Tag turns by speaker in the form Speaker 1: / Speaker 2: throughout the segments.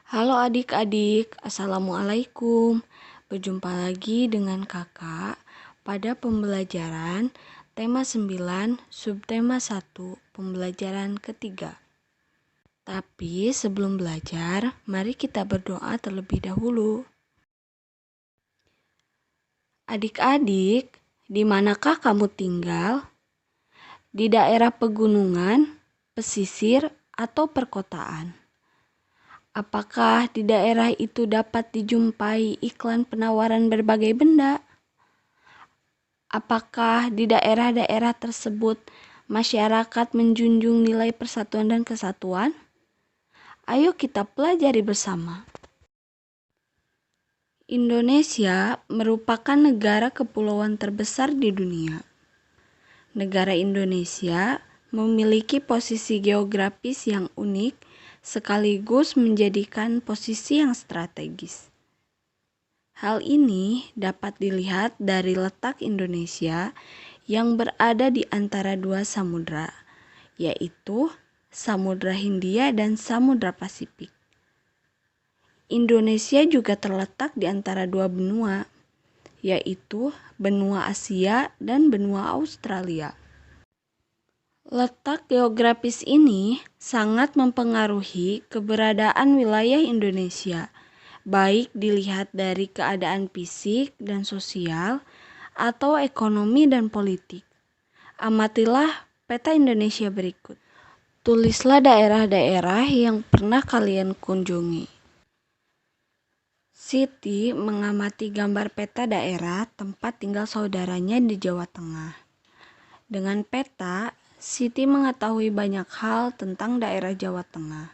Speaker 1: Halo adik-adik, Assalamualaikum. Berjumpa lagi dengan kakak pada pembelajaran tema 9, subtema 1, pembelajaran ketiga. Tapi sebelum belajar, mari kita berdoa terlebih dahulu. Adik-adik, di manakah kamu tinggal? Di daerah pegunungan, pesisir, atau perkotaan? Apakah di daerah itu dapat dijumpai iklan penawaran berbagai benda? Apakah di daerah-daerah tersebut masyarakat menjunjung nilai persatuan dan kesatuan? Ayo kita pelajari bersama. Indonesia merupakan negara kepulauan terbesar di dunia. Negara Indonesia memiliki posisi geografis yang unik sekaligus menjadikan posisi yang strategis. Hal ini dapat dilihat dari letak Indonesia yang berada di antara dua samudra, yaitu Samudra Hindia dan Samudra Pasifik. Indonesia juga terletak di antara dua benua, yaitu benua Asia dan benua Australia. Letak geografis ini sangat mempengaruhi keberadaan wilayah Indonesia, baik dilihat dari keadaan fisik dan sosial atau ekonomi dan politik. Amatilah peta Indonesia berikut. Tulislah daerah-daerah yang pernah kalian kunjungi. Siti mengamati gambar peta daerah tempat tinggal saudaranya di Jawa Tengah. Dengan peta, Siti mengetahui banyak hal tentang daerah Jawa Tengah.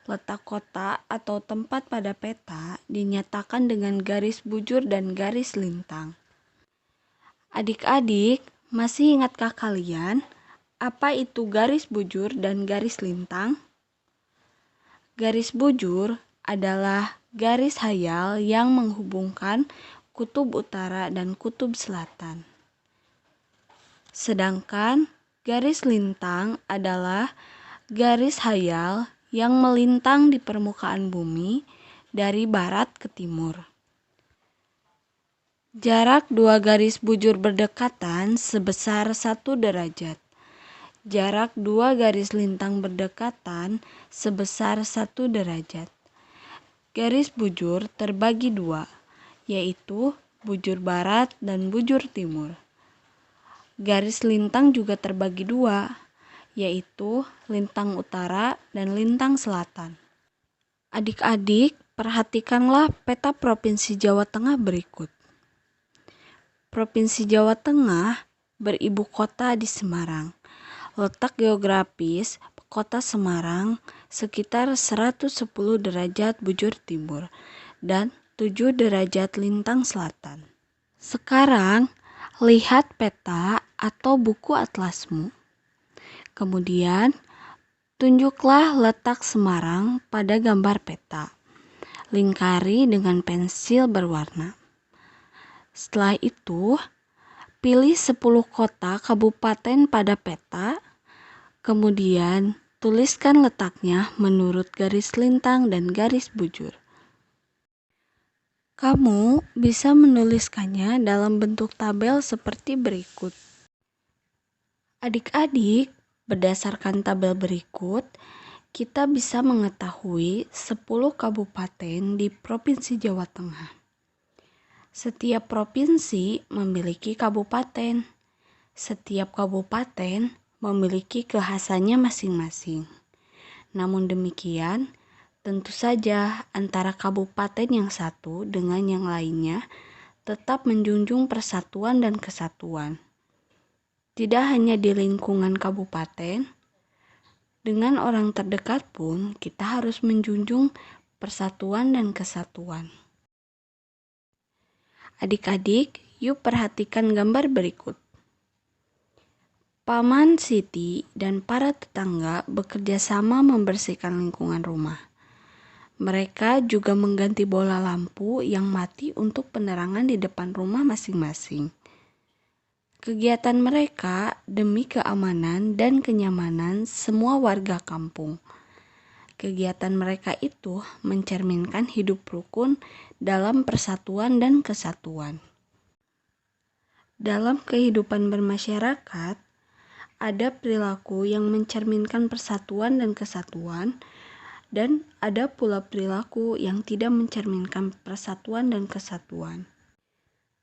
Speaker 1: Letak kota atau tempat pada peta dinyatakan dengan garis bujur dan garis lintang. Adik-adik, masih ingatkah kalian apa itu garis bujur dan garis lintang? Garis bujur adalah garis hayal yang menghubungkan kutub utara dan kutub selatan. Sedangkan garis lintang adalah garis hayal yang melintang di permukaan bumi dari barat ke timur. Jarak dua garis bujur berdekatan sebesar 1 derajat. Jarak dua garis lintang berdekatan sebesar 1 derajat. Garis bujur terbagi dua, yaitu bujur barat dan bujur timur. Garis lintang juga terbagi dua, yaitu lintang utara dan lintang selatan. Adik-adik, perhatikanlah peta Provinsi Jawa Tengah berikut. Provinsi Jawa Tengah beribu kota di Semarang. Letak geografis kota Semarang sekitar 110 derajat bujur timur dan 7 derajat lintang selatan. Sekarang, lihat peta atau buku atlasmu. Kemudian, tunjuklah letak Semarang pada gambar peta. Lingkari dengan pensil berwarna. Setelah itu, pilih 10 kota kabupaten pada peta. Kemudian, tuliskan letaknya menurut garis lintang dan garis bujur. Kamu bisa menuliskannya dalam bentuk tabel seperti berikut. Adik-adik, berdasarkan tabel berikut, kita bisa mengetahui 10 kabupaten di Provinsi Jawa Tengah. Setiap provinsi memiliki kabupaten. Setiap kabupaten memiliki kekhasannya masing-masing. Namun demikian, tentu saja antara kabupaten yang satu dengan yang lainnya tetap menjunjung persatuan dan kesatuan. Tidak hanya di lingkungan kabupaten, dengan orang terdekat pun kita harus menjunjung persatuan dan kesatuan. Adik-adik, yuk perhatikan gambar berikut. Paman Siti dan para tetangga bekerja sama membersihkan lingkungan rumah. Mereka juga mengganti bola lampu yang mati untuk penerangan di depan rumah masing-masing. Kegiatan mereka demi keamanan dan kenyamanan semua warga kampung. Kegiatan mereka itu mencerminkan hidup rukun dalam persatuan dan kesatuan. Dalam kehidupan bermasyarakat, ada perilaku yang mencerminkan persatuan dan kesatuan, dan ada pula perilaku yang tidak mencerminkan persatuan dan kesatuan.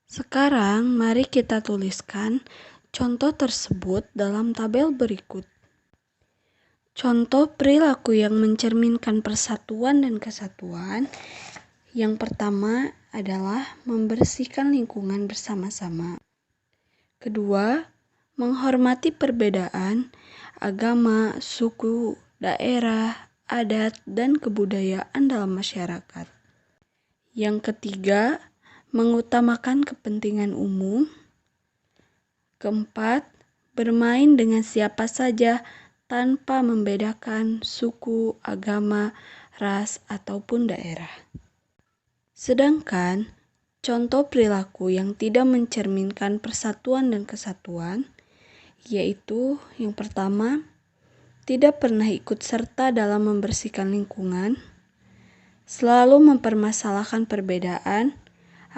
Speaker 1: Sekarang, mari kita tuliskan contoh tersebut dalam tabel berikut. Contoh perilaku yang mencerminkan persatuan dan kesatuan. Yang pertama adalah membersihkan lingkungan bersama-sama. Kedua, menghormati perbedaan agama, suku, daerah, adat, dan kebudayaan dalam masyarakat. Yang ketiga, mengutamakan kepentingan umum. Keempat, bermain dengan siapa saja tanpa membedakan suku, agama, ras, ataupun daerah. Sedangkan contoh perilaku yang tidak mencerminkan persatuan dan kesatuan, yaitu yang pertama, tidak pernah ikut serta dalam membersihkan lingkungan, selalu mempermasalahkan perbedaan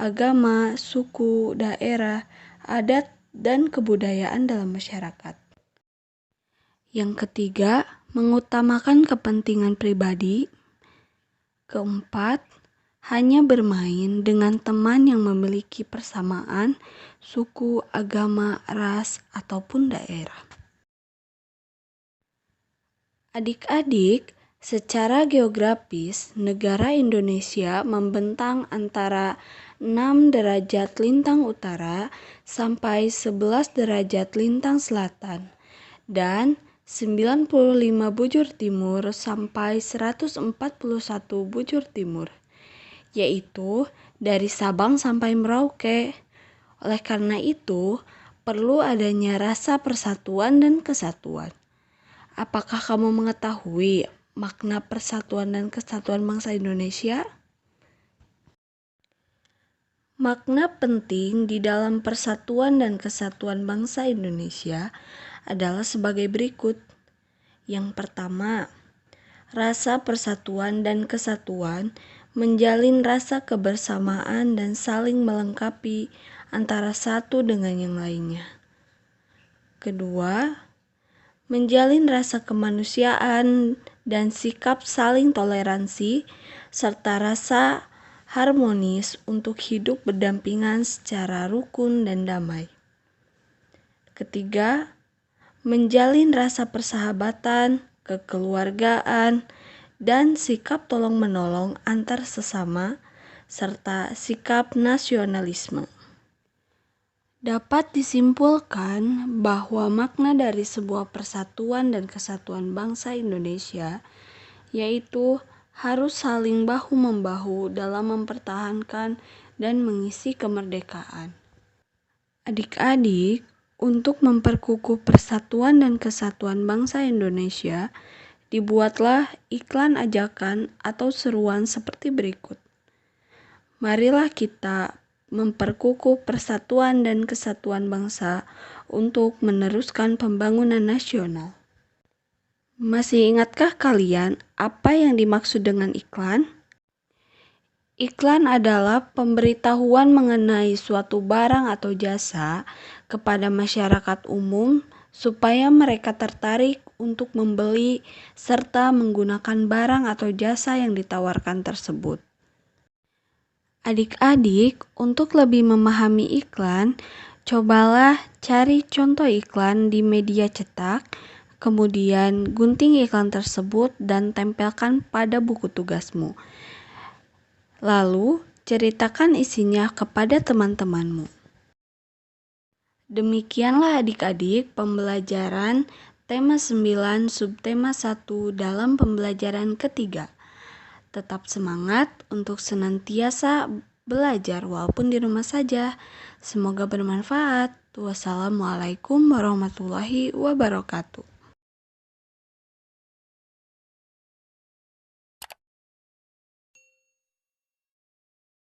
Speaker 1: agama, suku, daerah, adat, dan kebudayaan dalam masyarakat. Yang ketiga, mengutamakan kepentingan pribadi. Keempat, hanya bermain dengan teman yang memiliki persamaan suku, agama, ras, ataupun daerah. Adik-adik, secara geografis, negara Indonesia membentang antara 6 derajat lintang utara sampai 11 derajat lintang selatan, dan 95 bujur timur sampai 141 bujur timur, yaitu dari Sabang sampai Merauke. Oleh karena itu, perlu adanya rasa persatuan dan kesatuan. Apakah kamu mengetahui makna persatuan dan kesatuan bangsa Indonesia? Makna penting di dalam persatuan dan kesatuan bangsa Indonesia adalah sebagai berikut. Yang pertama, rasa persatuan dan kesatuan menjalin rasa kebersamaan dan saling melengkapi antara satu dengan yang lainnya. Kedua, menjalin rasa kemanusiaan dan sikap saling toleransi serta rasa harmonis untuk hidup berdampingan secara rukun dan damai. Ketiga, menjalin rasa persahabatan, kekeluargaan, dan sikap tolong-menolong antar sesama, serta sikap nasionalisme. Dapat disimpulkan bahwa makna dari sebuah persatuan dan kesatuan bangsa Indonesia yaitu harus saling bahu-membahu dalam mempertahankan dan mengisi kemerdekaan. Adik-adik, untuk memperkukuh persatuan dan kesatuan bangsa Indonesia, dibuatlah iklan ajakan atau seruan seperti berikut. Marilah kita memperkukuh persatuan dan kesatuan bangsa untuk meneruskan pembangunan nasional. Masih ingatkah kalian apa yang dimaksud dengan iklan? Iklan adalah pemberitahuan mengenai suatu barang atau jasa kepada masyarakat umum supaya mereka tertarik untuk membeli serta menggunakan barang atau jasa yang ditawarkan tersebut. Adik-adik, untuk lebih memahami iklan, cobalah cari contoh iklan di media cetak, kemudian gunting iklan tersebut dan tempelkan pada buku tugasmu. Lalu, ceritakan isinya kepada teman-temanmu. Demikianlah adik-adik pembelajaran tema 9 subtema 1 dalam pembelajaran ketiga. Tetap semangat untuk senantiasa belajar walaupun di rumah saja. Semoga bermanfaat. Wassalamualaikum warahmatullahi wabarakatuh.